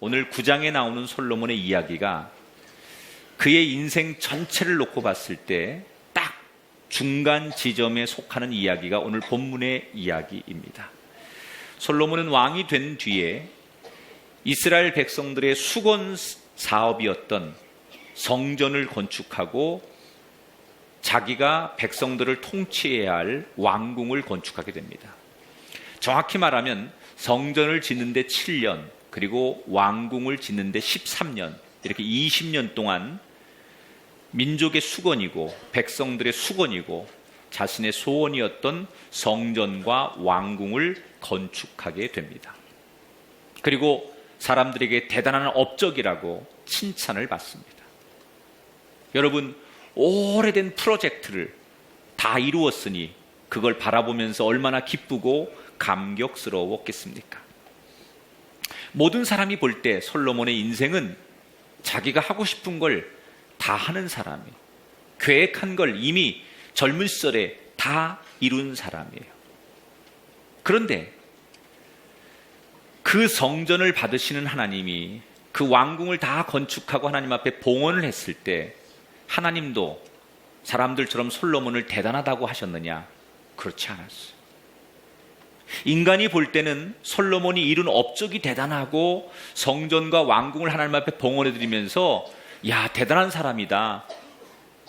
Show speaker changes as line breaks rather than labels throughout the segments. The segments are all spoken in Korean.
오늘 9장에 나오는 솔로몬의 이야기가 그의 인생 전체를 놓고 봤을 때 딱 중간 지점에 속하는 이야기가 오늘 본문의 이야기입니다. 솔로몬은 왕이 된 뒤에 이스라엘 백성들의 수건 사업이었던 성전을 건축하고 자기가 백성들을 통치해야 할 왕궁을 건축하게 됩니다. 정확히 말하면 성전을 짓는데 7년, 그리고 왕궁을 짓는데 13년, 이렇게 20년 동안 민족의 수건이고 백성들의 수건이고 자신의 소원이었던 성전과 왕궁을 건축하게 됩니다. 그리고 사람들에게 대단한 업적이라고 칭찬을 받습니다. 여러분, 오래된 프로젝트를 다 이루었으니 그걸 바라보면서 얼마나 기쁘고 감격스러웠겠습니까? 모든 사람이 볼 때 솔로몬의 인생은 자기가 하고 싶은 걸 다 하는 사람이에요. 계획한 걸 이미 젊은 시절에 다 이룬 사람이에요. 그런데 그 성전을 받으시는 하나님이 그 왕궁을 다 건축하고 하나님 앞에 봉헌을 했을 때 하나님도 사람들처럼 솔로몬을 대단하다고 하셨느냐? 그렇지 않았어요. 인간이 볼 때는 솔로몬이 이룬 업적이 대단하고 성전과 왕궁을 하나님 앞에 봉헌해드리면서 야, 대단한 사람이다,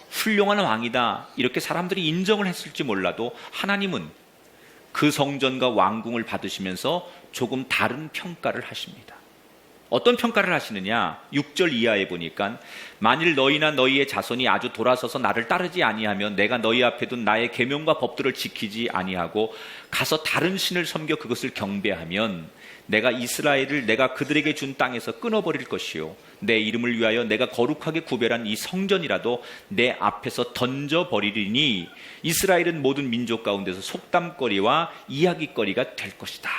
훌륭한 왕이다, 이렇게 사람들이 인정을 했을지 몰라도 하나님은 그 성전과 왕궁을 받으시면서 조금 다른 평가를 하십니다. 어떤 평가를 하시느냐? 6절 이하에 보니까 만일 너희나 너희의 자손이 아주 돌아서서 나를 따르지 아니하면 내가 너희 앞에 둔 나의 계명과 법들을 지키지 아니하고 가서 다른 신을 섬겨 그것을 경배하면 내가 이스라엘을 내가 그들에게 준 땅에서 끊어버릴 것이요 내 이름을 위하여 내가 거룩하게 구별한 이 성전이라도 내 앞에서 던져버리리니 이스라엘은 모든 민족 가운데서 속담거리와 이야기거리가 될 것이다.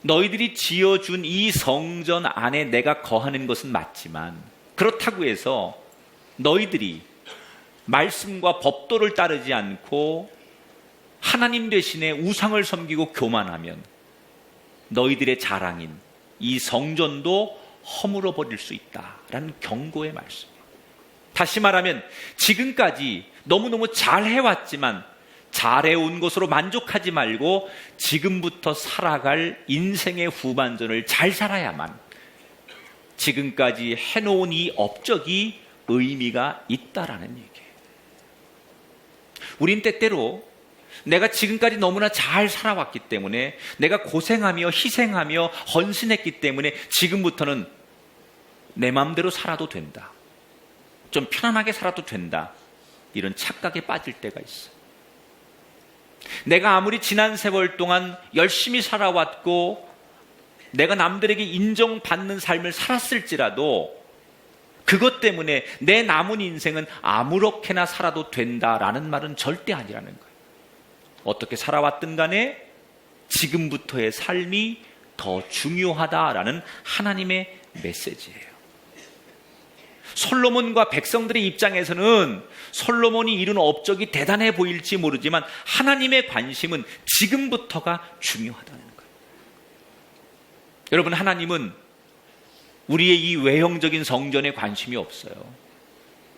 너희들이 지어준 이 성전 안에 내가 거하는 것은 맞지만 그렇다고 해서 너희들이 말씀과 법도를 따르지 않고 하나님 대신에 우상을 섬기고 교만하면 너희들의 자랑인 이 성전도 허물어 버릴 수 있다라는 경고의 말씀이에요. 다시 말하면 지금까지 너무너무 잘해왔지만 잘해온 것으로 만족하지 말고 지금부터 살아갈 인생의 후반전을 잘 살아야만 지금까지 해놓은 이 업적이 의미가 있다라는 얘기예요. 우린 때때로 내가 지금까지 너무나 잘 살아왔기 때문에 내가 고생하며 희생하며 헌신했기 때문에 지금부터는 내 마음대로 살아도 된다, 좀 편안하게 살아도 된다, 이런 착각에 빠질 때가 있어요. 내가 아무리 지난 세월 동안 열심히 살아왔고 내가 남들에게 인정받는 삶을 살았을지라도 그것 때문에 내 남은 인생은 아무렇게나 살아도 된다라는 말은 절대 아니라는 거예요. 어떻게 살아왔든 간에 지금부터의 삶이 더 중요하다라는 하나님의 메시지예요. 솔로몬과 백성들의 입장에서는 솔로몬이 이룬 업적이 대단해 보일지 모르지만 하나님의 관심은 지금부터가 중요하다는 거예요. 여러분, 하나님은 우리의 이 외형적인 성전에 관심이 없어요.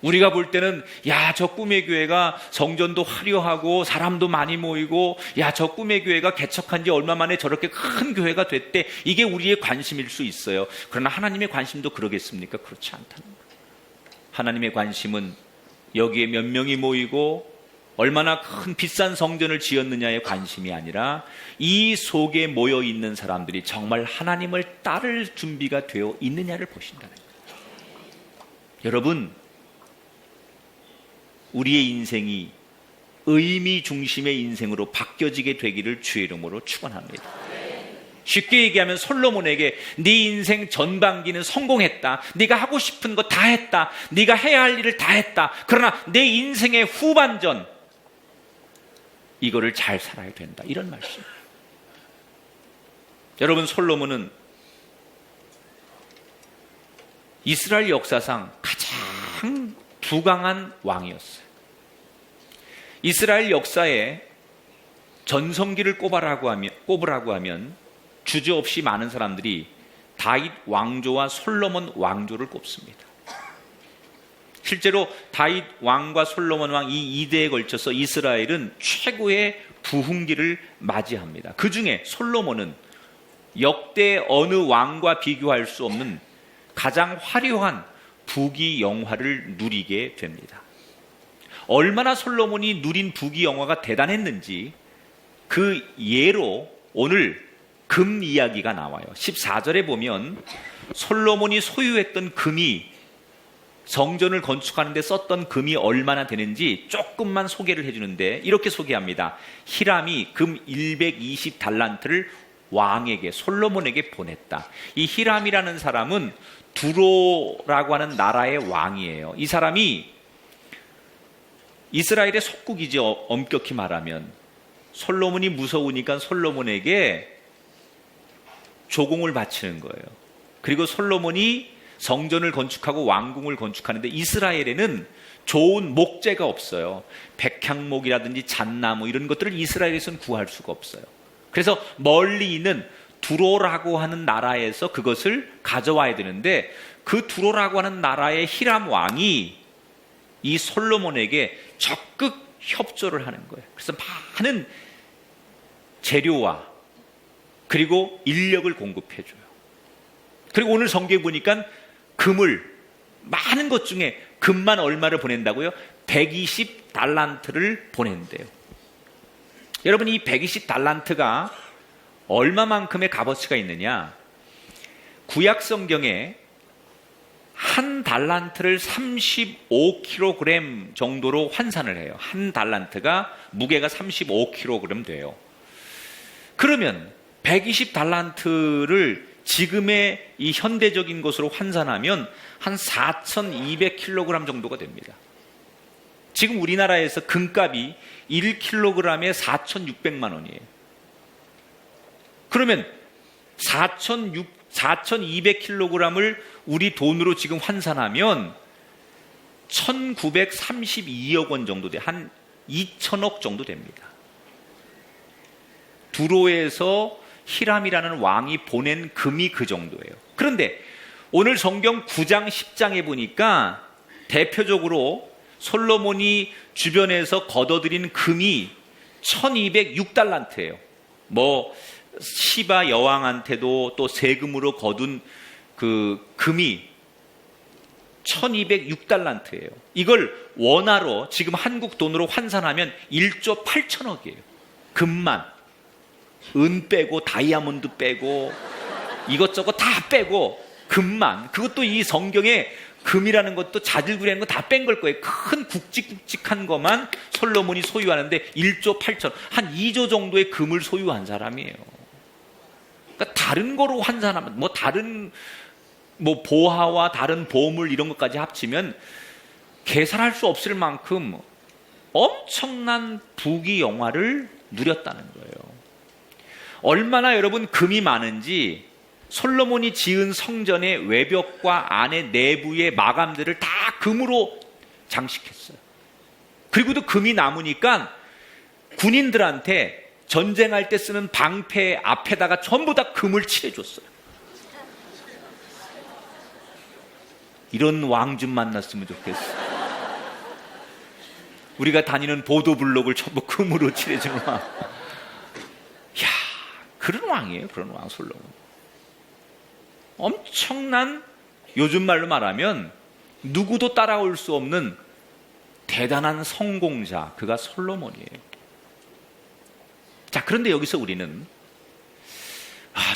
우리가 볼 때는 야, 저 꿈의 교회가 성전도 화려하고 사람도 많이 모이고 야, 저 꿈의 교회가 개척한 지 얼마 만에 저렇게 큰 교회가 됐대, 이게 우리의 관심일 수 있어요. 그러나 하나님의 관심도 그러겠습니까? 그렇지 않다는 거예요. 하나님의 관심은 여기에 몇 명이 모이고 얼마나 큰 비싼 성전을 지었느냐의 관심이 아니라 이 속에 모여 있는 사람들이 정말 하나님을 따를 준비가 되어 있느냐를 보신다는 거예요. 여러분, 우리의 인생이 의미 중심의 인생으로 바뀌어지게 되기를 주의 이름으로 축원합니다. 쉽게 얘기하면 솔로몬에게 네 인생 전반기는 성공했다, 네가 하고 싶은 거 다 했다, 네가 해야 할 일을 다 했다, 그러나 내 인생의 후반전 이거를 잘 살아야 된다, 이런 말씀이에요. 여러분, 솔로몬은 이스라엘 역사상 가장 부강한 왕이었어요. 이스라엘 역사에 전성기를 꼽으라고 하면 주저없이 많은 사람들이 다윗 왕조와 솔로몬 왕조를 꼽습니다. 실제로 다윗 왕과 솔로몬 왕 이 이대에 걸쳐서 이스라엘은 최고의 부흥기를 맞이합니다. 그 중에 솔로몬은 역대 어느 왕과 비교할 수 없는 가장 화려한 부귀 영화를 누리게 됩니다. 얼마나 솔로몬이 누린 부귀 영화가 대단했는지 그 예로 오늘 금 이야기가 나와요. 14절에 보면 솔로몬이 소유했던 금이, 성전을 건축하는 데 썼던 금이 얼마나 되는지 조금만 소개를 해주는데 이렇게 소개합니다. 히람이 금 120달란트를 왕에게, 솔로몬에게 보냈다. 이 히람이라는 사람은 두로라고 하는 나라의 왕이에요. 이 사람이 이스라엘의 속국이죠. 엄격히 말하면. 솔로몬이 무서우니까 솔로몬에게 조공을 바치는 거예요. 그리고 솔로몬이 성전을 건축하고 왕궁을 건축하는데 이스라엘에는 좋은 목재가 없어요. 백향목이라든지 잣나무 이런 것들을 이스라엘에서는 구할 수가 없어요. 그래서 멀리 있는 두로라고 하는 나라에서 그것을 가져와야 되는데 그 두로라고 하는 나라의 히람 왕이 이 솔로몬에게 적극 협조를 하는 거예요. 그래서 많은 재료와 그리고 인력을 공급해줘요. 그리고 오늘 성경에 보니까 금을, 많은 것 중에 금만 얼마를 보낸다고요? 120달란트를 보낸대요. 여러분, 이 120달란트가 얼마만큼의 값어치가 있느냐? 구약 성경에 한 달란트를 35kg 정도로 환산을 해요. 한 달란트가 무게가 35kg 돼요. 그러면 120달란트를 지금의 이 현대적인 것으로 환산하면 한 4,200kg 정도가 됩니다. 지금 우리나라에서 금값이 1kg에 4,600만 원이에요. 그러면 4,200kg을 우리 돈으로 지금 환산하면 1,932억 원 정도 돼. 한 2천억 정도 됩니다. 두로에서 히람이라는 왕이 보낸 금이 그 정도예요. 그런데 오늘 성경 9장 10장에 보니까 대표적으로 솔로몬이 주변에서 거둬들인 금이 1206달란트예요. 뭐 시바 여왕한테도 또 세금으로 거둔 그 금이 1206달란트예요. 이걸 원화로 지금 한국 돈으로 환산하면 1조 8천억이에요. 금만. 은 빼고 다이아몬드 빼고 이것저것 다 빼고 금만, 그것도 이 성경에 금이라는 것도 자질구레한 거 다 뺀 걸 거예요. 큰 굵직굵직한 것만 솔로몬이 소유하는데 1조 8천, 한 2조 정도의 금을 소유한 사람이에요. 그러니까 다른 거로 환산하면 뭐 다른 뭐 보화와 다른 보물 이런 것까지 합치면 계산할 수 없을 만큼 엄청난 부귀 영화를 누렸다는 거예요. 얼마나 여러분 금이 많은지 솔로몬이 지은 성전의 외벽과 안에 내부의 마감들을 다 금으로 장식했어요. 그리고도 금이 남으니까 군인들한테 전쟁할 때 쓰는 방패 앞에다가 전부 다 금을 칠해줬어요. 이런 왕 좀 만났으면 좋겠어. 우리가 다니는 보도블록을 전부 금으로 칠해주는 왕. 이야, 그런 왕이에요. 그런 왕 솔로몬. 엄청난, 요즘 말로 말하면 누구도 따라올 수 없는 대단한 성공자, 그가 솔로몬이에요. 자, 그런데 여기서 우리는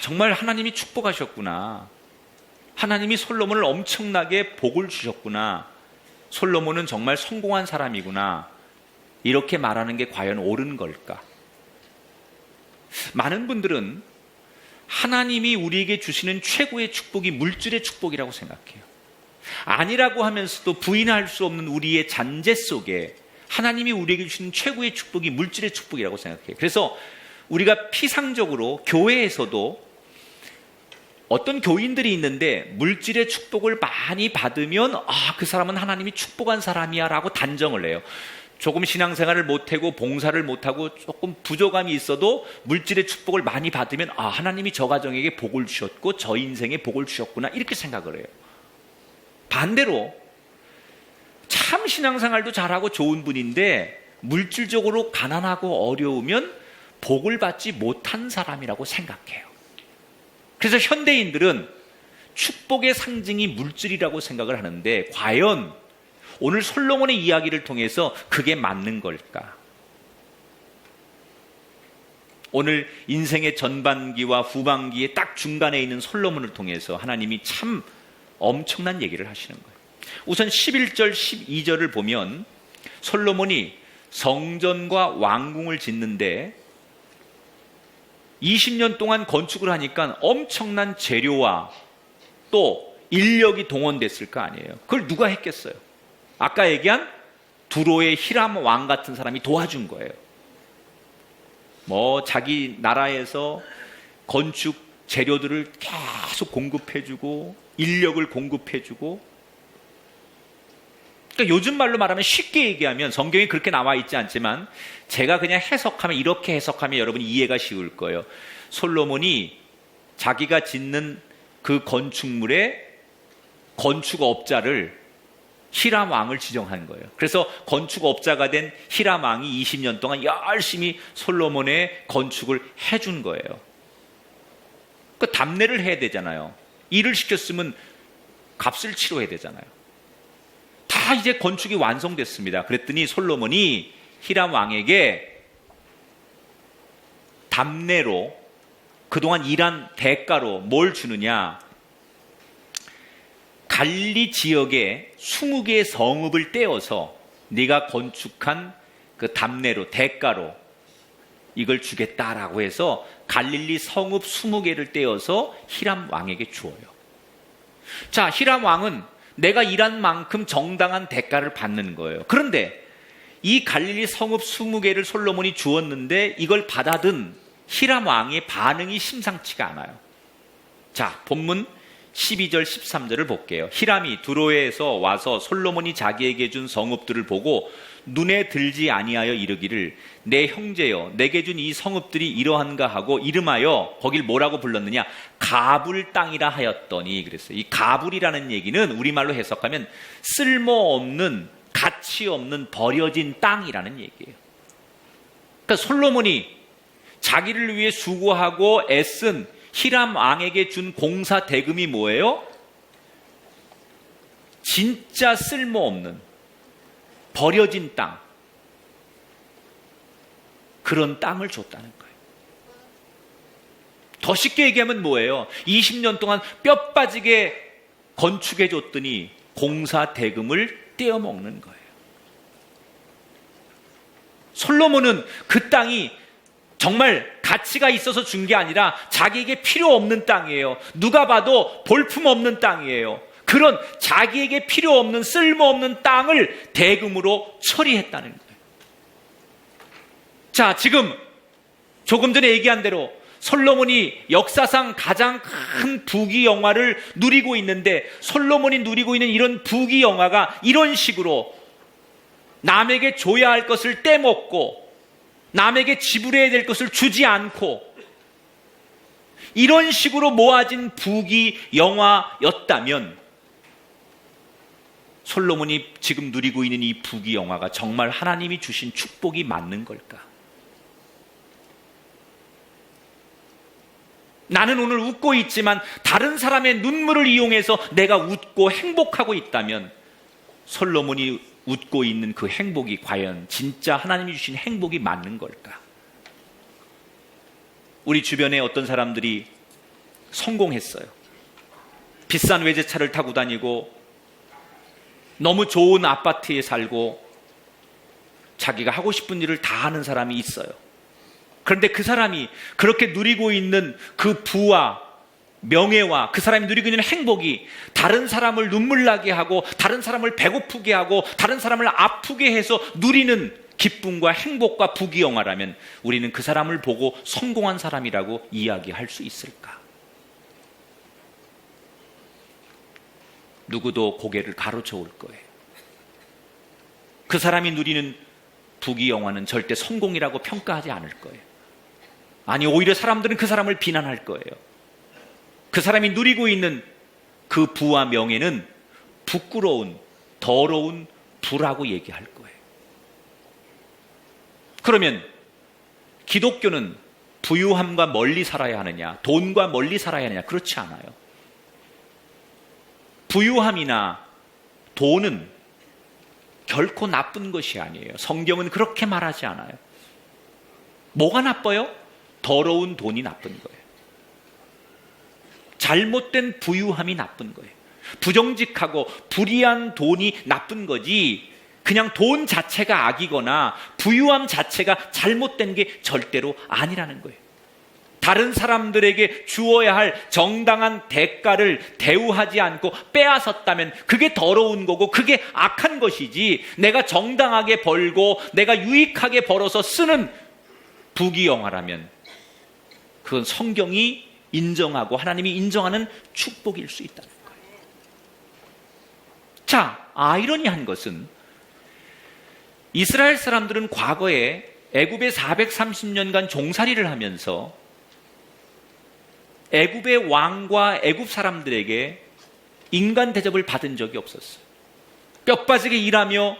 정말 하나님이 축복하셨구나, 하나님이 솔로몬을 엄청나게 복을 주셨구나, 솔로몬은 정말 성공한 사람이구나, 이렇게 말하는 게 과연 옳은 걸까? 많은 분들은 하나님이 우리에게 주시는 최고의 축복이 물질의 축복이라고 생각해요. 아니라고 하면서도 부인할 수 없는 우리의 잔재 속에 하나님이 우리에게 주시는 최고의 축복이 물질의 축복이라고 생각해요. 그래서 우리가 피상적으로 교회에서도 어떤 교인들이 있는데 물질의 축복을 많이 받으면 그 사람은 하나님이 축복한 사람이야 라고 단정을 해요. 조금 신앙생활을 못하고 봉사를 못하고 조금 부족함이 있어도 물질의 축복을 많이 받으면 하나님이 저 가정에게 복을 주셨고 저 인생에 복을 주셨구나 이렇게 생각을 해요. 반대로 참 신앙생활도 잘하고 좋은 분인데 물질적으로 가난하고 어려우면 복을 받지 못한 사람이라고 생각해요. 그래서 현대인들은 축복의 상징이 물질이라고 생각을 하는데 과연 오늘 솔로몬의 이야기를 통해서 그게 맞는 걸까? 오늘 인생의 전반기와 후반기에 딱 중간에 있는 솔로몬을 통해서 하나님이 참 엄청난 얘기를 하시는 거예요. 우선 11절, 12절을 보면 솔로몬이 성전과 왕궁을 짓는데 20년 동안 건축을 하니까 엄청난 재료와 또 인력이 동원됐을 거 아니에요. 그걸 누가 했겠어요? 아까 얘기한 두로의 히람 왕 같은 사람이 도와준 거예요. 자기 나라에서 건축 재료들을 계속 공급해주고 인력을 공급해주고, 그러니까 요즘 말로 말하면 쉽게 얘기하면 성경에 그렇게 나와 있지 않지만 제가 그냥 해석하면 이렇게 해석하면 여러분이 이해가 쉬울 거예요. 솔로몬이 자기가 짓는 그 건축물의 건축업자를 히람 왕을 지정한 거예요. 그래서 건축업자가 된 히람 왕이 20년 동안 열심히 솔로몬의 건축을 해준 거예요. 그 답례를 해야 되잖아요. 일을 시켰으면 값을 치러야 되잖아요. 다 이제 건축이 완성됐습니다. 그랬더니 솔로몬이 히람 왕에게 답례로 그동안 일한 대가로 뭘 주느냐? 갈리 지역에 20개의 성읍을 떼어서 네가 건축한 그 답례로 대가로 이걸 주겠다라고 해서 갈릴리 성읍 20개를 떼어서 히람 왕에게 주어요. 자, 히람 왕은 내가 일한 만큼 정당한 대가를 받는 거예요. 그런데 이 갈릴리 성읍 20개를 솔로몬이 주었는데 이걸 받아든 히람 왕의 반응이 심상치가 않아요. 자, 본문 12절 13절을 볼게요. 히람이 두로에서 와서 솔로몬이 자기에게 준 성읍들을 보고 눈에 들지 아니하여 이르기를 내 형제여 내게 준 이 성읍들이 이러한가 하고 이름하여 거길 뭐라고 불렀느냐? 가불 땅이라 하였더니 그랬어요. 이 가불이라는 얘기는 우리말로 해석하면 쓸모없는 가치 없는 버려진 땅이라는 얘기예요. 그러니까 솔로몬이 자기를 위해 수고하고 애쓴 히람 왕에게 준 공사 대금이 뭐예요? 진짜 쓸모없는 버려진 땅, 그런 땅을 줬다는 거예요. 더 쉽게 얘기하면 뭐예요? 20년 동안 뼈 빠지게 건축해 줬더니 공사 대금을 떼어먹는 거예요. 솔로몬은 그 땅이 정말 가치가 있어서 준 게 아니라 자기에게 필요 없는 땅이에요. 누가 봐도 볼품없는 땅이에요. 그런 자기에게 필요 없는 쓸모없는 땅을 대금으로 처리했다는 거예요. 자, 지금 조금 전에 얘기한 대로 솔로몬이 역사상 가장 큰 부귀 영화를 누리고 있는데 솔로몬이 누리고 있는 이런 부귀 영화가 이런 식으로 남에게 줘야 할 것을 떼먹고 남에게 지불해야 될 것을 주지 않고 이런 식으로 모아진 부귀 영화였다면 솔로몬이 지금 누리고 있는 이 부귀 영화가 정말 하나님이 주신 축복이 맞는 걸까? 나는 오늘 웃고 있지만 다른 사람의 눈물을 이용해서 내가 웃고 행복하고 있다면 솔로몬이 웃고 있는 그 행복이 과연 진짜 하나님이 주신 행복이 맞는 걸까? 우리 주변에 어떤 사람들이 성공했어요. 비싼 외제차를 타고 다니고 너무 좋은 아파트에 살고 자기가 하고 싶은 일을 다 하는 사람이 있어요. 그런데 그 사람이 그렇게 누리고 있는 그 부와 명예와 그 사람이 누리고 있는 행복이 다른 사람을 눈물 나게 하고 다른 사람을 배고프게 하고 다른 사람을 아프게 해서 누리는 기쁨과 행복과 부귀 영화라면 우리는 그 사람을 보고 성공한 사람이라고 이야기할 수 있을까? 누구도 고개를 가로저을 거예요. 그 사람이 누리는 부귀영화는 절대 성공이라고 평가하지 않을 거예요. 아니, 오히려 사람들은 그 사람을 비난할 거예요. 그 사람이 누리고 있는 그 부와 명예는 부끄러운, 더러운 부라고 얘기할 거예요. 그러면 기독교는 부유함과 멀리 살아야 하느냐, 돈과 멀리 살아야 하느냐? 그렇지 않아요. 부유함이나 돈은 결코 나쁜 것이 아니에요. 성경은 그렇게 말하지 않아요. 뭐가 나빠요? 더러운 돈이 나쁜 거예요. 잘못된 부유함이 나쁜 거예요. 부정직하고 불의한 돈이 나쁜 거지, 그냥 돈 자체가 악이거나 부유함 자체가 잘못된 게 절대로 아니라는 거예요. 다른 사람들에게 주어야 할 정당한 대가를 대우하지 않고 빼앗았다면 그게 더러운 거고 그게 악한 것이지, 내가 정당하게 벌고 내가 유익하게 벌어서 쓰는 부귀영화라면 그건 성경이 인정하고 하나님이 인정하는 축복일 수 있다는 거예요. 자, 아이러니한 것은 이스라엘 사람들은 과거에 애굽에 430년간 종살이를 하면서 애굽의 왕과 애굽 사람들에게 인간 대접을 받은 적이 없었어요. 뼈 빠지게 일하며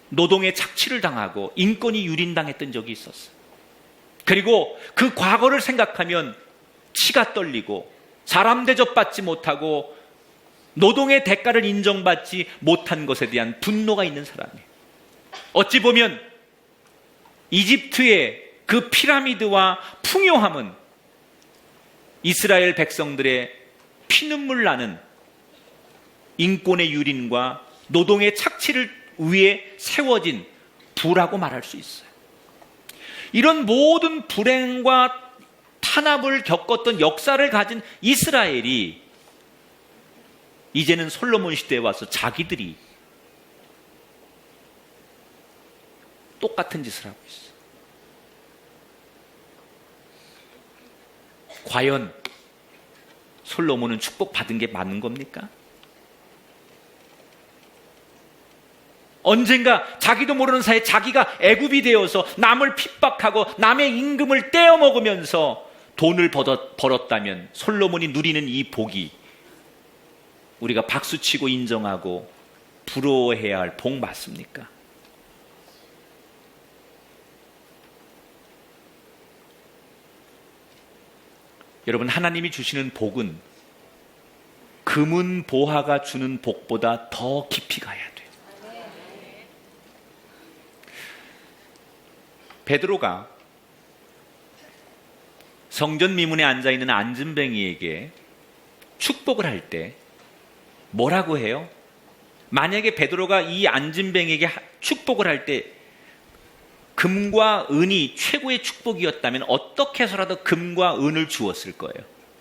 노동의 착취를 당하고 인권이 유린당했던 적이 있었어요. 그리고 그 과거를 생각하면 치가 떨리고 사람 대접받지 못하고 노동의 대가를 인정받지 못한 것에 대한 분노가 있는 사람이에요. 어찌 보면 이집트의 그 피라미드와 풍요함은 이스라엘 백성들의 피눈물 나는 인권의 유린과 노동의 착취를 위해 세워진 부라고 말할 수 있어요. 이런 모든 불행과 탄압을 겪었던 역사를 가진 이스라엘이 이제는 솔로몬 시대에 와서 자기들이 똑같은 짓을 하고 있어요. 과연 솔로몬은 축복받은 게 맞는 겁니까? 언젠가 자기도 모르는 사이에 자기가 애굽이 되어서 남을 핍박하고 남의 임금을 떼어먹으면서 돈을 벌었다면 솔로몬이 누리는 이 복이 우리가 박수치고 인정하고 부러워해야 할 복 맞습니까? 여러분, 하나님이 주시는 복은 금은 보화가 주는 복보다 더 깊이 가야 돼요. 베드로가 성전 미문에 앉아있는 안진뱅이에게 축복을 할 때 뭐라고 해요? 만약에 베드로가 이 안진뱅이에게 축복을 할 때 금과 은이 최고의 축복이었다면 어떻게 해서라도 금과 은을 주었을 거예요.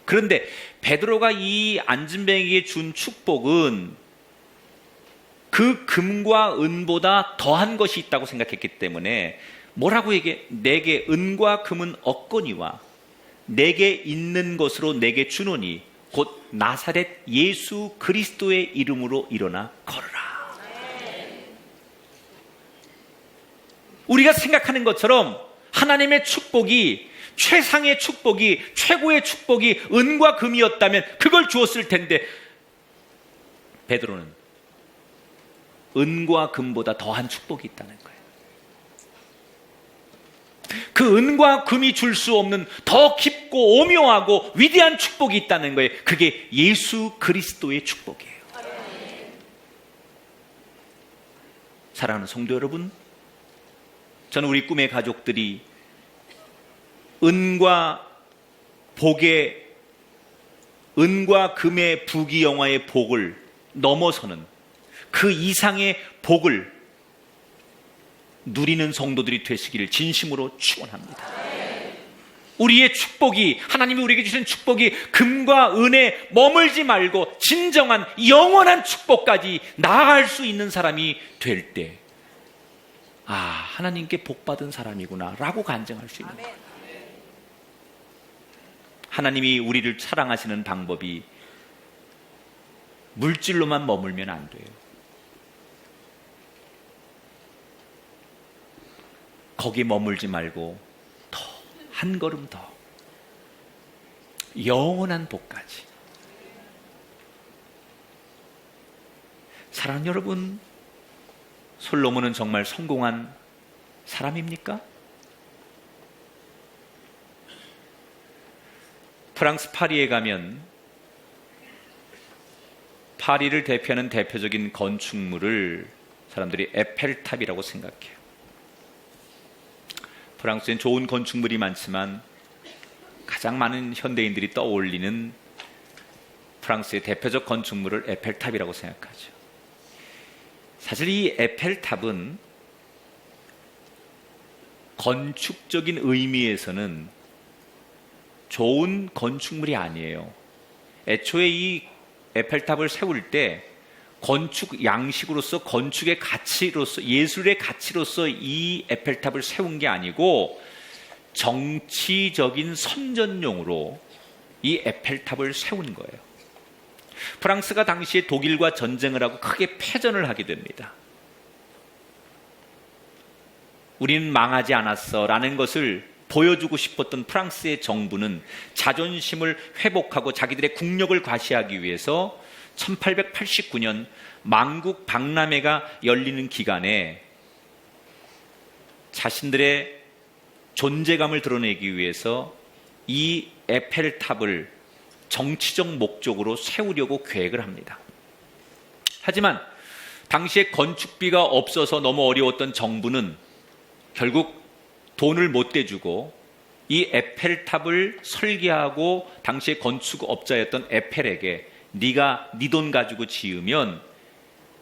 그런데 베드로가 이 안진뱅이에게 준 축복은 그 금과 은보다 더한 것이 있다고 생각했기 때문에 뭐라고 얘기해? 내게 은과 금은 없거니와 내게 있는 것으로 내게 주노니 곧 나사렛 예수 그리스도의 이름으로 일어나 걸으라. 우리가 생각하는 것처럼 하나님의 축복이, 최상의 축복이, 최고의 축복이 은과 금이었다면 그걸 주었을 텐데 베드로는 은과 금보다 더한 축복이 있다는 거예요. 그 은과 금이 줄 수 없는 더 깊고 오묘하고 위대한 축복이 있다는 거예요. 그게 예수 그리스도의 축복이에요. 사랑하는 성도 여러분, 저는 우리 꿈의 가족들이 은과 복의, 은과 금의 부귀영화의 복을 넘어서는 그 이상의 복을 누리는 성도들이 되시기를 진심으로 축원합니다. 우리의 축복이, 하나님이 우리에게 주신 축복이 금과 은에 머물지 말고 진정한 영원한 축복까지 나아갈 수 있는 사람이 될 때, 아, 하나님께 복받은 사람이구나 라고 간증할 수 있는 거예요. 하나님이 우리를 사랑하시는 방법이 물질로만 머물면 안 돼요. 거기에 머물지 말고 더 한 걸음 더 영원한 복까지. 사랑하는 여러분, 솔로몬은 정말 성공한 사람입니까? 프랑스 파리에 가면 파리를 대표하는 대표적인 건축물을 사람들이 에펠탑이라고 생각해요. 프랑스엔 좋은 건축물이 많지만 가장 많은 현대인들이 떠올리는 프랑스의 대표적 건축물을 에펠탑이라고 생각하죠. 사실 이 에펠탑은 건축적인 의미에서는 좋은 건축물이 아니에요. 애초에 이 에펠탑을 세울 때 건축 양식으로서, 건축의 가치로서, 예술의 가치로서 이 에펠탑을 세운 게 아니고 정치적인 선전용으로 이 에펠탑을 세운 거예요. 프랑스가 당시에 독일과 전쟁을 하고 크게 패전을 하게 됩니다. 우리는 망하지 않았어 라는 것을 보여주고 싶었던 프랑스의 정부는 자존심을 회복하고 자기들의 국력을 과시하기 위해서 1889년 만국 박람회가 열리는 기간에 자신들의 존재감을 드러내기 위해서 이 에펠탑을 정치적 목적으로 세우려고 계획을 합니다. 하지만 당시에 건축비가 없어서 너무 어려웠던 정부는 결국 돈을 못 대주고 이 에펠탑을 설계하고 당시에 건축업자였던 에펠에게 네가 네 돈 가지고 지으면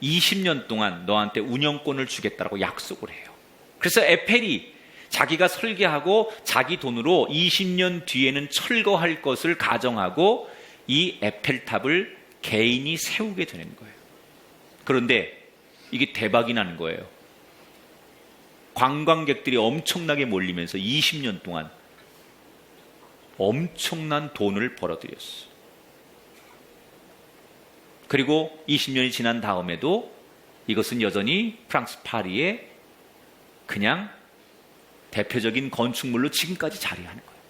20년 동안 너한테 운영권을 주겠다고 약속을 해요. 그래서 에펠이 자기가 설계하고 자기 돈으로 20년 뒤에는 철거할 것을 가정하고 이 에펠탑을 개인이 세우게 되는 거예요. 그런데 이게 대박이 나는 거예요. 관광객들이 엄청나게 몰리면서 20년 동안 엄청난 돈을 벌어들였어요. 그리고 20년이 지난 다음에도 이것은 여전히 프랑스 파리의 그냥 대표적인 건축물로 지금까지 자리하는 거예요.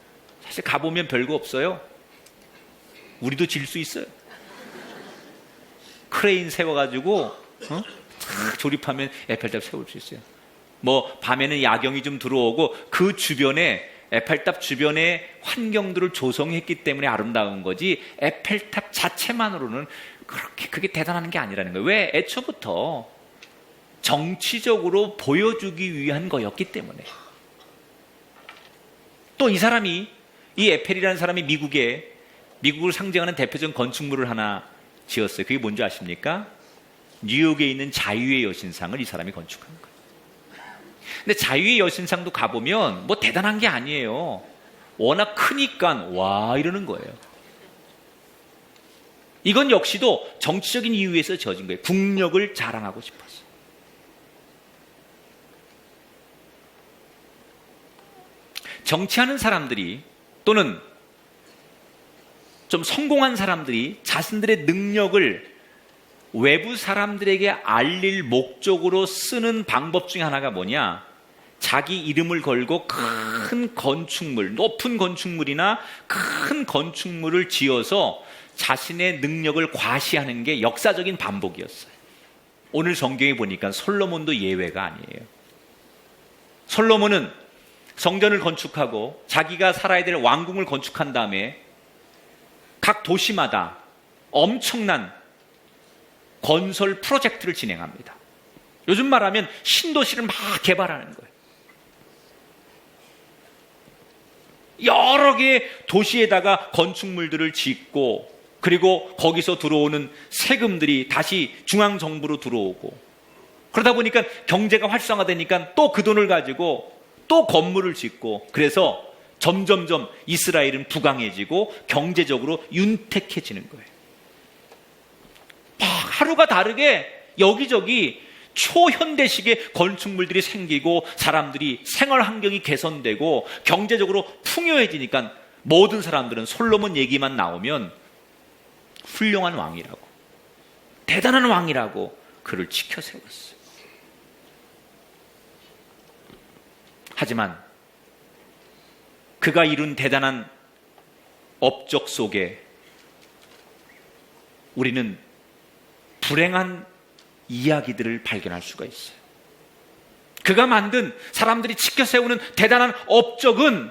사실 가보면 별거 없어요. 우리도 질 수 있어요. 크레인 세워가지고 조립하면 에펠탑 세울 수 있어요. 뭐 밤에는 야경이 좀 들어오고 그 주변에 에펠탑 주변의 환경들을 조성했기 때문에 아름다운 거지 에펠탑 자체만으로는 그렇게 그게 대단한 게 아니라는 거예요. 왜? 애초부터 정치적으로 보여주기 위한 거였기 때문에. 또 이 사람이, 이 에펠이라는 사람이 미국을 상징하는 대표적인 건축물을 하나 지었어요. 그게 뭔지 아십니까? 뉴욕에 있는 자유의 여신상을 이 사람이 건축한 거예요. 근데 자유의 여신상도 가보면 뭐 대단한 게 아니에요. 워낙 크니까 와 이러는 거예요. 이건 역시도 정치적인 이유에서 지어진 거예요. 국력을 자랑하고 싶어서. 정치하는 사람들이 또는 좀 성공한 사람들이 자신들의 능력을 외부 사람들에게 알릴 목적으로 쓰는 방법 중에 하나가 뭐냐? 자기 이름을 걸고 큰 건축물, 높은 건축물이나 큰 건축물을 지어서 자신의 능력을 과시하는 게 역사적인 반복이었어요. 오늘 성경에 보니까 솔로몬도 예외가 아니에요. 솔로몬은 성전을 건축하고 자기가 살아야 될 왕궁을 건축한 다음에 각 도시마다 엄청난 건설 프로젝트를 진행합니다. 요즘 말하면 신도시를 막 개발하는 거예요. 여러 개의 도시에다가 건축물들을 짓고 그리고 거기서 들어오는 세금들이 다시 중앙정부로 들어오고 그러다 보니까 경제가 활성화되니까 또 그 돈을 가지고 또 건물을 짓고 그래서 점점점 이스라엘은 부강해지고 경제적으로 윤택해지는 거예요. 하루가 다르게 여기저기 초현대식의 건축물들이 생기고 사람들이 생활 환경이 개선되고 경제적으로 풍요해지니까 모든 사람들은 솔로몬 얘기만 나오면 훌륭한 왕이라고, 대단한 왕이라고 그를 치켜 세웠어요. 하지만 그가 이룬 대단한 업적 속에 우리는 불행한 이야기들을 발견할 수가 있어요. 그가 만든 사람들이 지켜 세우는 대단한 업적은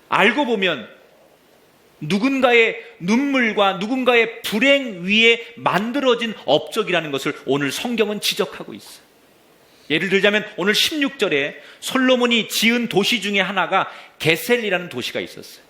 알고 보면 누군가의 눈물과 누군가의 불행 위에 만들어진 업적이라는 것을 오늘 성경은 지적하고 있어요. 예를 들자면 오늘 16절에 솔로몬이 지은 도시 중에 하나가 게셀이라는 도시가 있었어요.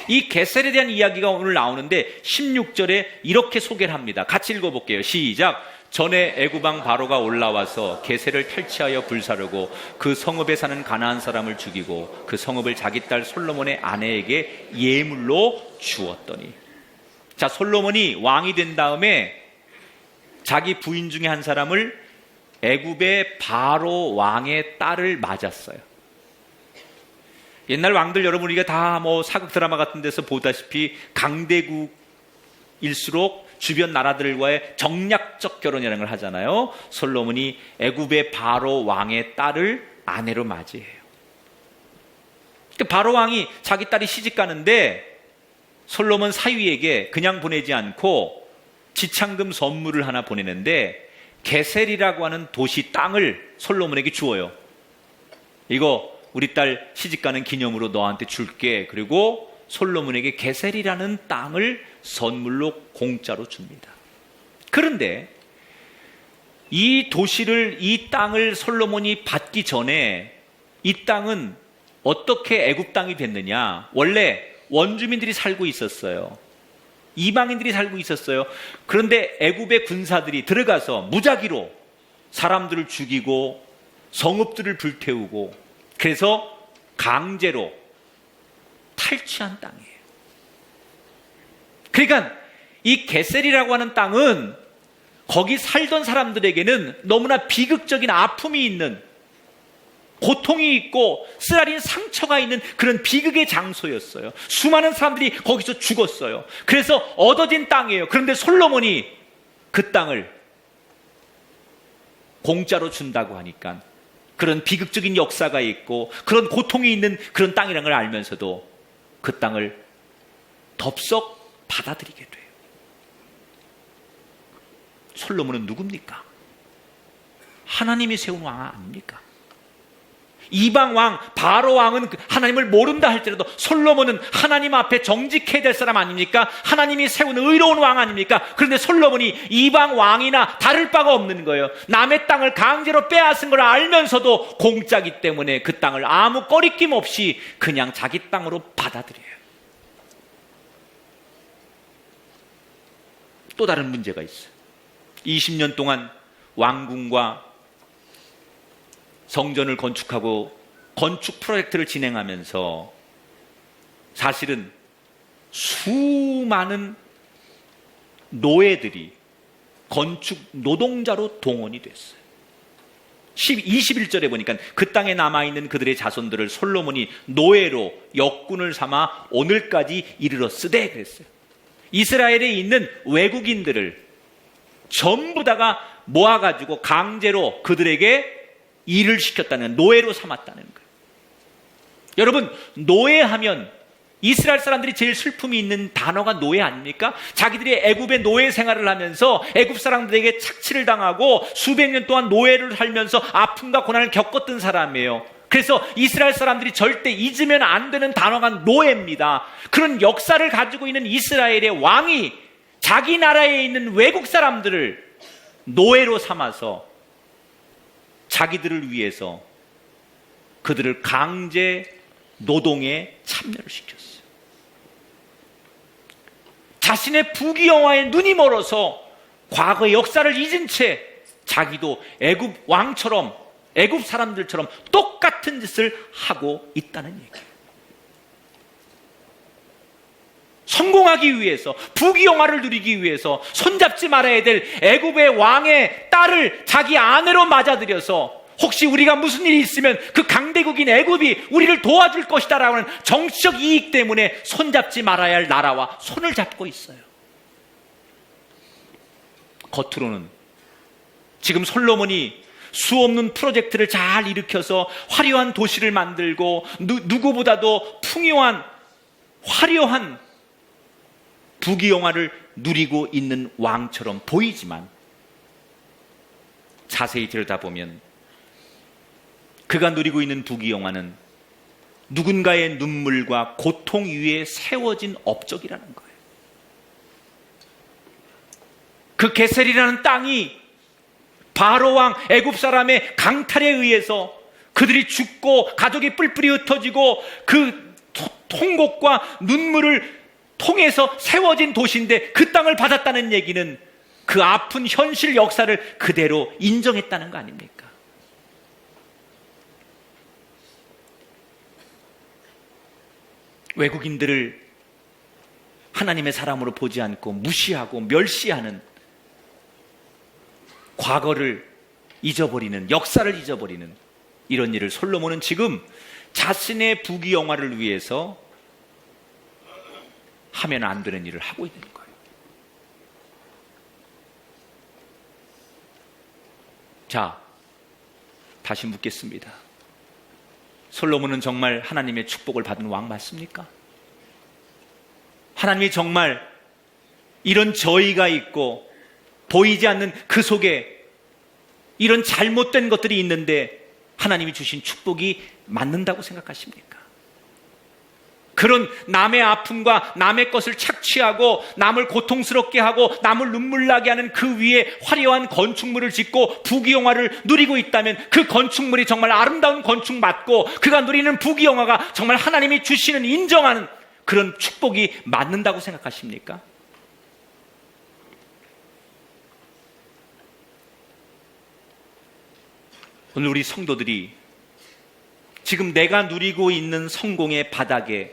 이 게셀에 대한 이야기가 오늘 나오는데 16절에 이렇게 소개를 합니다. 같이 읽어볼게요. 시작. 전에 애굽왕 바로가 올라와서 게셀을 탈취하여 불사르고 그 성읍에 사는 가나안 사람을 죽이고 그 성읍을 자기 딸 솔로몬의 아내에게 예물로 주었더니. 자, 솔로몬이 왕이 된 다음에 자기 부인 중에 한 사람을 애굽의 바로 왕의 딸을 맞았어요. 옛날 왕들 여러분 우리가 다 사극 드라마 같은 데서 보다시피 강대국일수록 주변 나라들과의 정략적 결혼이라는 걸 하잖아요. 솔로몬이 애굽의 바로 왕의 딸을 아내로 맞이해요. 바로 왕이 자기 딸이 시집 가는데 솔로몬 사위에게 그냥 보내지 않고 지창금 선물을 하나 보내는데 게셀이라고 하는 도시 땅을 솔로몬에게 주어요. 이거 우리 딸 시집가는 기념으로 너한테 줄게. 그리고 솔로몬에게 게셀이라는 땅을 선물로 공짜로 줍니다. 그런데 이 도시를, 이 땅을 솔로몬이 받기 전에 이 땅은 어떻게 애굽 땅이 됐느냐? 원래 원주민들이 살고 있었어요. 이방인들이 살고 있었어요. 그런데 애굽의 군사들이 들어가서 무작위로 사람들을 죽이고 성읍들을 불태우고 그래서 강제로 탈취한 땅이에요. 그러니까 이 게셀이라고 하는 땅은 거기 살던 사람들에게는 너무나 비극적인 아픔이 있는, 고통이 있고 쓰라린 상처가 있는 그런 비극의 장소였어요. 수많은 사람들이 거기서 죽었어요. 그래서 얻어진 땅이에요. 그런데 솔로몬이 그 땅을 공짜로 준다고 하니까 그런 비극적인 역사가 있고 그런 고통이 있는 그런 땅이라는 걸 알면서도 그 땅을 덥석 받아들이게 돼요. 솔로몬은 누굽니까? 하나님이 세운 왕 아닙니까? 이방 왕, 바로 왕은 하나님을 모른다 할지라도 솔로몬은 하나님 앞에 정직해야 될 사람 아닙니까? 하나님이 세운 의로운 왕 아닙니까? 그런데 솔로몬이 이방 왕이나 다를 바가 없는 거예요. 남의 땅을 강제로 빼앗은 걸 알면서도 공짜기 때문에 그 땅을 아무 꺼리낌 없이 그냥 자기 땅으로 받아들여요. 또 다른 문제가 있어요. 20년 동안 왕궁과 성전을 건축하고 건축 프로젝트를 진행하면서 사실은 수많은 노예들이 건축 노동자로 동원이 됐어요. 21절에 보니까 그 땅에 남아있는 그들의 자손들을 솔로몬이 노예로 역군을 삼아 오늘까지 이르렀으되 그랬어요. 이스라엘에 있는 외국인들을 전부 다가 모아가지고 강제로 그들에게 일을 시켰다는, 노예로 삼았다는 거예요. 여러분, 노예하면 이스라엘 사람들이 제일 슬픔이 있는 단어가 노예 아닙니까? 자기들이 애굽의 노예 생활을 하면서 애굽 사람들에게 착취를 당하고 수백 년 동안 노예를 살면서 아픔과 고난을 겪었던 사람이에요. 그래서 이스라엘 사람들이 절대 잊으면 안 되는 단어가 노예입니다. 그런 역사를 가지고 있는 이스라엘의 왕이 자기 나라에 있는 외국 사람들을 노예로 삼아서 자기들을 위해서 그들을 강제 노동에 참여를 시켰어요. 자신의 부귀영화에 눈이 멀어서 과거의 역사를 잊은 채 자기도 애굽 왕처럼, 애굽 사람들처럼 똑같은 짓을 하고 있다는 얘기예요. 성공하기 위해서, 부귀영화를 누리기 위해서 손잡지 말아야 될 애굽의 왕의 딸을 자기 아내로 맞아들여서 혹시 우리가 무슨 일이 있으면 그 강대국인 애굽이 우리를 도와줄 것이다라고 하는 정치적 이익 때문에 손잡지 말아야 할 나라와 손을 잡고 있어요. 겉으로는 지금 솔로몬이 수없는 프로젝트를 잘 일으켜서 화려한 도시를 만들고 누구보다도 풍요한 화려한 부귀영화를 누리고 있는 왕처럼 보이지만 자세히 들여다보면 그가 누리고 있는 부귀영화는 누군가의 눈물과 고통 위에 세워진 업적이라는 거예요. 그 게셀이라는 땅이 바로왕 애굽 사람의 강탈에 의해서 그들이 죽고 가족이 뿔뿔이 흩어지고 그 통곡과 눈물을 통해서 세워진 도시인데 그 땅을 받았다는 얘기는 그 아픈 현실 역사를 그대로 인정했다는 거 아닙니까? 외국인들을 하나님의 사람으로 보지 않고 무시하고 멸시하는 과거를 잊어버리는, 역사를 잊어버리는 이런 일을 솔로몬은 지금 자신의 부귀영화를 위해서 하면 안 되는 일을 하고 있는 거예요. 자, 다시 묻겠습니다. 솔로몬은 정말 하나님의 축복을 받은 왕 맞습니까? 하나님이 정말 이런 저희가 있고 보이지 않는 그 속에 이런 잘못된 것들이 있는데 하나님이 주신 축복이 맞는다고 생각하십니까? 그런 남의 아픔과 남의 것을 착취하고 남을 고통스럽게 하고 남을 눈물나게 하는 그 위에 화려한 건축물을 짓고 부귀영화를 누리고 있다면 그 건축물이 정말 아름다운 건축 맞고 그가 누리는 부귀영화가 정말 하나님이 주시는 인정하는 그런 축복이 맞는다고 생각하십니까? 오늘 우리 성도들이 지금 내가 누리고 있는 성공의 바닥에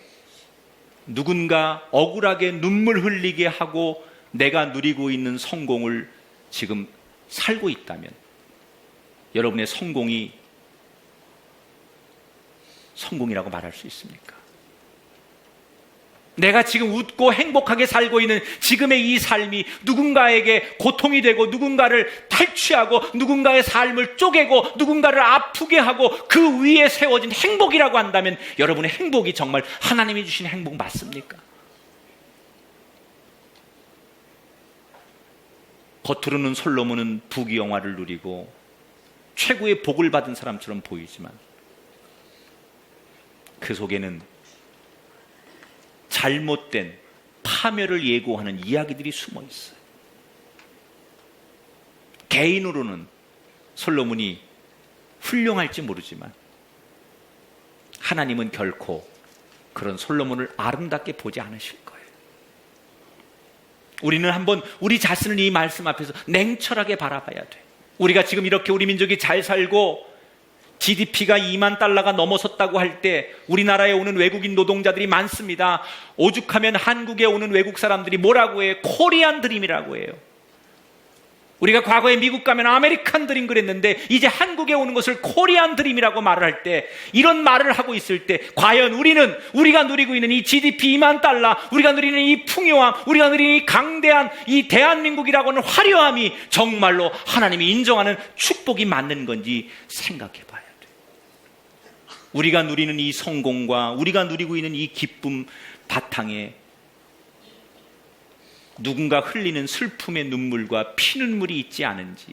누군가 억울하게 눈물 흘리게 하고 내가 누리고 있는 성공을 지금 살고 있다면 여러분의 성공이 성공이라고 말할 수 있습니까? 내가 지금 웃고 행복하게 살고 있는 지금의 이 삶이 누군가에게 고통이 되고 누군가를 탈취하고 누군가의 삶을 쪼개고 누군가를 아프게 하고 그 위에 세워진 행복이라고 한다면 여러분의 행복이 정말 하나님이 주신 행복 맞습니까? 겉으로는 솔로몬은 부귀영화를 누리고 최고의 복을 받은 사람처럼 보이지만 그 속에는 잘못된 파멸을 예고하는 이야기들이 숨어 있어요. 개인으로는 솔로몬이 훌륭할지 모르지만 하나님은 결코 그런 솔로몬을 아름답게 보지 않으실 거예요. 우리는 한번 우리 자신을 이 말씀 앞에서 냉철하게 바라봐야 돼. 우리가 지금 이렇게 우리 민족이 잘 살고 GDP가 2만 달러가 넘어섰다고 할 때 우리나라에 오는 외국인 노동자들이 많습니다. 오죽하면 한국에 오는 외국 사람들이 뭐라고 해요? 코리안 드림이라고 해요. 우리가 과거에 미국 가면 아메리칸 드림 그랬는데 이제 한국에 오는 것을 코리안 드림이라고 말을 할 때 이런 말을 하고 있을 때 과연 우리가 누리고 있는 이 GDP 2만 달러, 우리가 누리는 이 풍요함, 우리가 누리는 이 강대한 이 대한민국이라고 하는 화려함이 정말로 하나님이 인정하는 축복이 맞는 건지 생각해 봐요. 우리가 누리는 이 성공과 우리가 누리고 있는 이 기쁨 바탕에 누군가 흘리는 슬픔의 눈물과 피눈물이 있지 않은지,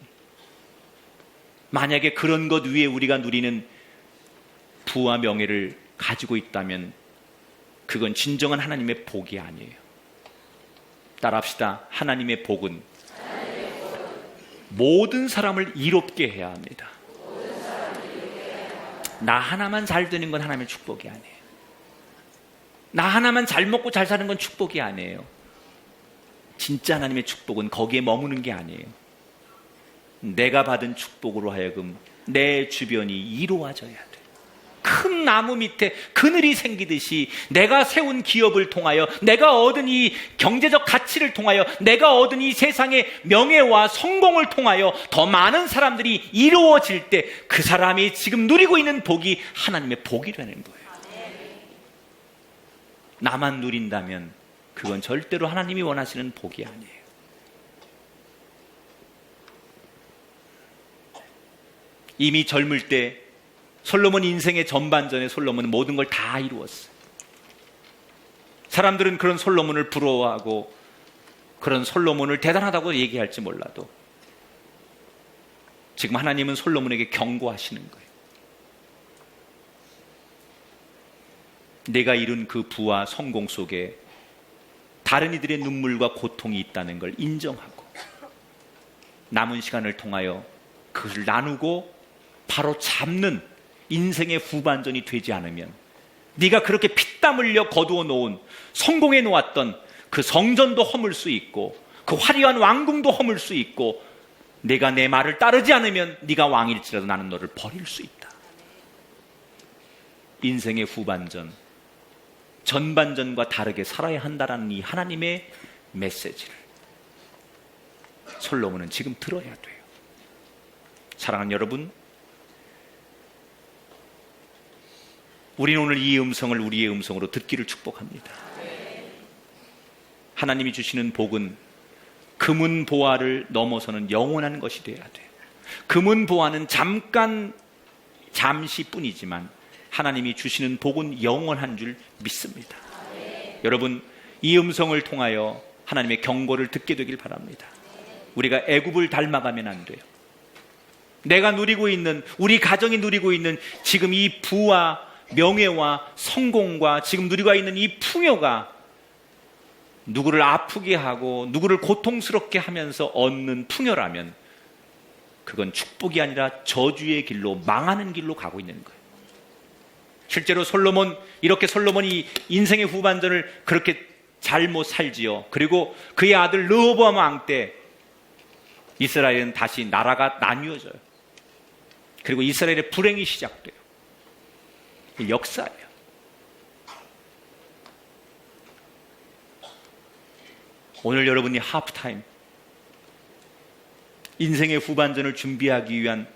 만약에 그런 것 위에 우리가 누리는 부와 명예를 가지고 있다면 그건 진정한 하나님의 복이 아니에요. 따라합시다. 하나님의 복은 모든 사람을 이롭게 해야 합니다. 나 하나만 잘 되는 건 하나님의 축복이 아니에요. 나 하나만 잘 먹고 잘 사는 건 축복이 아니에요. 진짜 하나님의 축복은 거기에 머무는 게 아니에요. 내가 받은 축복으로 하여금 내 주변이 이루어져야 돼. 큰 나무 밑에 그늘이 생기듯이 내가 세운 기업을 통하여, 내가 얻은 이 경제적 가치를 통하여, 내가 얻은 이 세상의 명예와 성공을 통하여 더 많은 사람들이 이루어질 때 그 사람이 지금 누리고 있는 복이 하나님의 복이라는 거예요. 나만 누린다면 그건 절대로 하나님이 원하시는 복이 아니에요. 이미 젊을 때 솔로몬 인생의 전반전에 솔로몬은 모든 걸 다 이루었어요. 사람들은 그런 솔로몬을 부러워하고 그런 솔로몬을 대단하다고 얘기할지 몰라도 지금 하나님은 솔로몬에게 경고하시는 거예요. 내가 이룬 그 부와 성공 속에 다른 이들의 눈물과 고통이 있다는 걸 인정하고 남은 시간을 통하여 그것을 나누고 바로 잡는 인생의 후반전이 되지 않으면 네가 그렇게 피땀 흘려 거두어 놓은 성공해 놓았던 그 성전도 허물 수 있고 그 화려한 왕궁도 허물 수 있고 내가 내 말을 따르지 않으면 네가 왕일지라도 나는 너를 버릴 수 있다. 인생의 후반전, 전반전과 다르게 살아야 한다는 이 하나님의 메시지를 솔로몬은 지금 들어야 돼요. 사랑하는 여러분, 우리는 오늘 이 음성을 우리의 음성으로 듣기를 축복합니다. 하나님이 주시는 복은 금은 보화를 넘어서는 영원한 것이 되어야 돼요. 금은 보화는 잠시뿐이지만 하나님이 주시는 복은 영원한 줄 믿습니다. 여러분, 이 음성을 통하여 하나님의 경고를 듣게 되길 바랍니다. 우리가 애굽을 닮아가면 안 돼요. 내가 누리고 있는, 우리 가정이 누리고 있는 지금 이 부와 명예와 성공과 지금 누리고 있는 이 풍요가 누구를 아프게 하고 누구를 고통스럽게 하면서 얻는 풍요라면 그건 축복이 아니라 저주의 길로, 망하는 길로 가고 있는 거예요. 실제로 이렇게 솔로몬이 인생의 후반전을 그렇게 잘못 살지요. 그리고 그의 아들 르호보암 왕 때 이스라엘은 다시 나라가 나뉘어져요. 그리고 이스라엘의 불행이 시작돼요. 역사예요. 오늘 여러분이 하프타임, 인생의 후반전을 준비하기 위한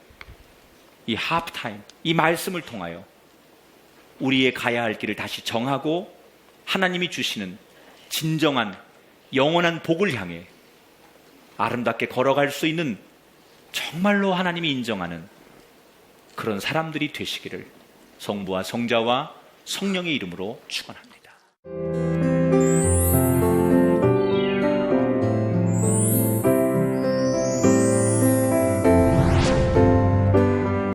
이 하프타임, 이 말씀을 통하여 우리의 가야 할 길을 다시 정하고 하나님이 주시는 진정한 영원한 복을 향해 아름답게 걸어갈 수 있는 정말로 하나님이 인정하는 그런 사람들이 되시기를 성부와 성자와 성령의 이름으로 축원합니다.